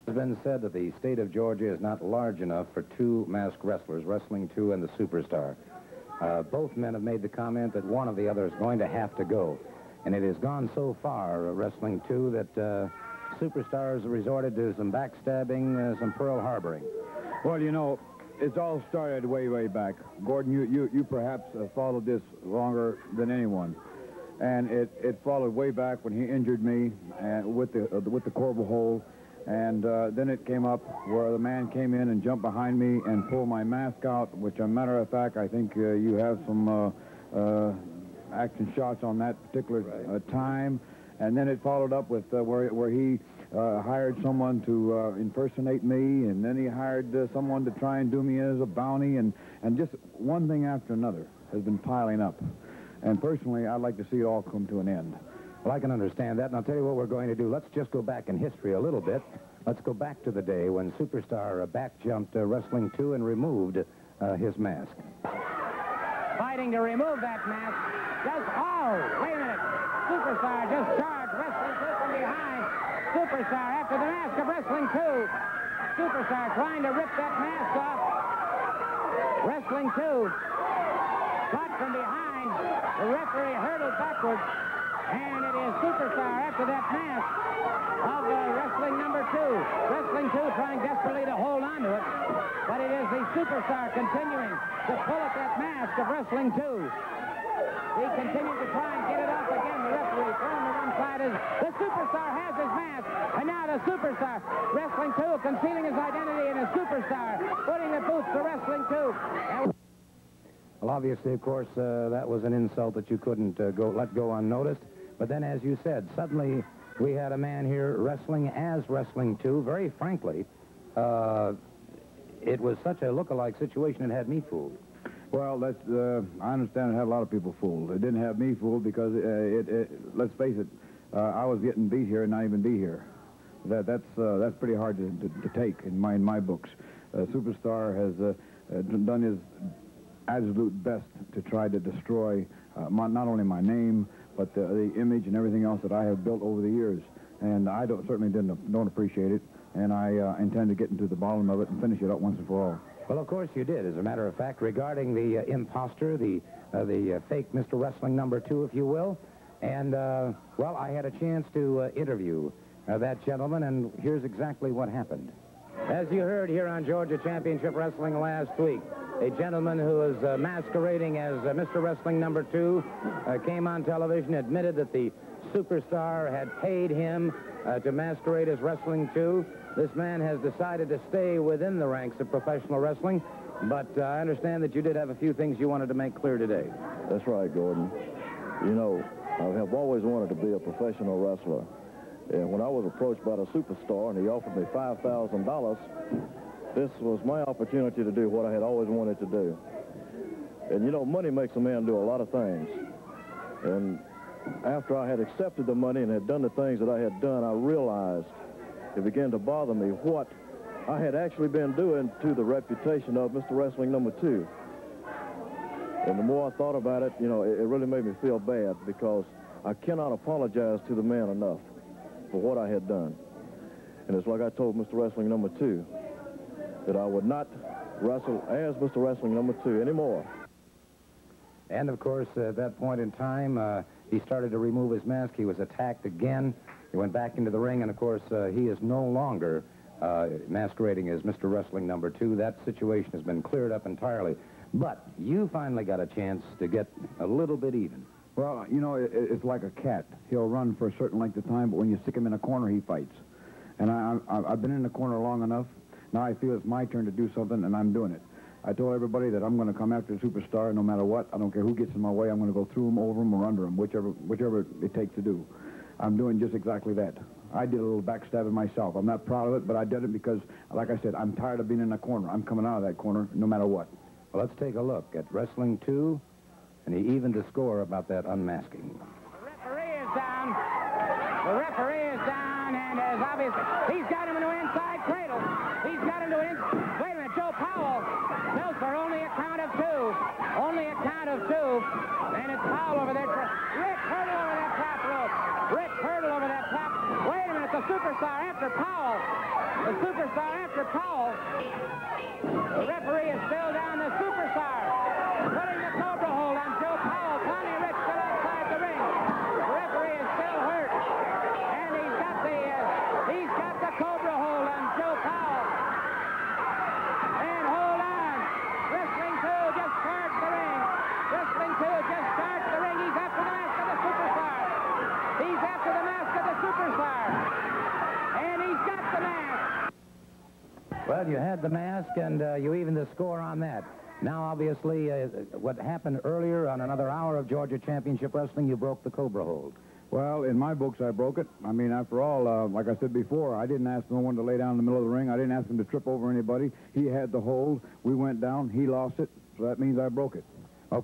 It's been said that the state of Georgia is not large enough for two masked wrestlers, Wrestling 2 and the Superstar. Both men have made the comment that one of the other is going to have to go. And it has gone so far, Wrestling 2, that Superstars resorted to some backstabbing, some pearl harboring. Well, you know, it's all started way, way back. Gordon, you perhaps followed this longer than anyone. And it followed way back when he injured me with the corbel hold. And then it came up where the man came in and jumped behind me and pulled my mask out, which, as a matter of fact, I think you have some action shots on that particular time. And then it followed up with where he hired someone to impersonate me, and then he hired someone to try and do me as a bounty, and just one thing after another has been piling up. And personally, I'd like to see it all come to an end. Well, I can understand that, and I'll tell you what we're going to do. Let's just go back in history a little bit. Let's go back to the day when Superstar back-jumped Wrestling 2 and removed his mask. Fighting to remove that mask. Wait a minute. Superstar just charged Wrestling 2 from behind. Superstar after the mask of Wrestling 2. Superstar trying to rip that mask off. Wrestling 2 caught from behind. The referee hurdled backwards. And it is Superstar after that mask of Wrestling number 2. Wrestling 2 trying desperately to hold on to it. But it is the Superstar continuing to pull at that mask of Wrestling 2. He continues to try and get it off again. The referee throwing to one side is the Superstar has his mask. And now the Superstar, Wrestling 2, concealing his identity in a Superstar, putting the boots to Wrestling 2. Well, obviously, of course, that was an insult that you couldn't let go unnoticed. But then, as you said, suddenly we had a man here wrestling as Wrestling 2. Very frankly, it was such a look-alike situation it had me fooled. Well, I understand it had a lot of people fooled. It didn't have me fooled because, let's face it, I was getting beat here and not even be here. That's pretty hard to take in my books. Superstar has done his absolute best to try to destroy not only my name, but the image and everything else that I have built over the years. And I certainly don't appreciate it, and I intend to get into the bottom of it and finish it up once and for all. Well, of course you did. As a matter of fact, regarding the imposter, the fake Mr. Wrestling number 2, if you will, and, well, I had a chance to interview that gentleman, and here's exactly what happened. As you heard here on Georgia Championship Wrestling last week, a gentleman who was masquerading as Mr. Wrestling number 2 came on television, admitted that the Superstar had paid him to masquerade as Wrestling 2. This man has decided to stay within the ranks of professional wrestling, but I understand that you did have a few things you wanted to make clear today. That's right, Gordon. You know, I have always wanted to be a professional wrestler. And when I was approached by the Superstar and he offered me $5,000, this was my opportunity to do what I had always wanted to do. And, you know, money makes a man do a lot of things. And after I had accepted the money and had done the things that I had done, I realized it began to bother me what I had actually been doing to the reputation of Mr. Wrestling number 2. And the more I thought about it, you know, it really made me feel bad because I cannot apologize to the man enough for what I had done. And it's like I told Mr. Wrestling number 2 that I would not wrestle as Mr. Wrestling number 2 anymore. And, of course, at that point in time, he started to remove his mask. He was attacked again. He went back into the ring, and, of course, he is no longer masquerading as Mr. Wrestling number 2. That situation has been cleared up entirely. But you finally got a chance to get a little bit even. Well, you know, it's like a cat. He'll run for a certain length of time, but when you stick him in a corner, he fights. And I've been in the corner long enough. Now I feel it's my turn to do something, and I'm doing it. I told everybody that I'm going to come after the Superstar no matter what. I don't care who gets in my way. I'm going to go through him, over him, or under him, whichever it takes to do. I'm doing just exactly that. I did a little backstabbing myself. I'm not proud of it, but I did it because, like I said, I'm tired of being in a corner. I'm coming out of that corner no matter what. Well, let's take a look at Wrestling 2, and he evened the score about that unmasking. The referee is down. The referee is down, and as obvious, he's got him into an inside cradle. He's got him to an inside. Wait a minute, Joe Powell tells for only a count of two. Only a count of two. And it's Powell over there. Rick Hurdle over that top rope. Rick Hurdle over that top. Wait a minute, the superstar after Powell. The superstar after Powell. The referee is still down. The superstar putting the Cobra hold on Joe Powell. Connie Rick still outside the ring. The referee is still hurt. And he's got the Cobra hold on Joe Powell. And hold on. Wrestling 2 just starts the ring. Wrestling 2 just starts the ring. He's after the mask of the superstar. He's after the mask of the superstar. And he's got the mask. Well, you had the mask, and you evened the score on that. Now, obviously, what happened earlier on another hour of Georgia Championship Wrestling, you broke the Cobra hold. Well, in my books, I broke it. I mean, after all, like I said before, I didn't ask no one to lay down in the middle of the ring. I didn't ask him to trip over anybody. He had the hold. We went down. He lost it. So that means I broke it.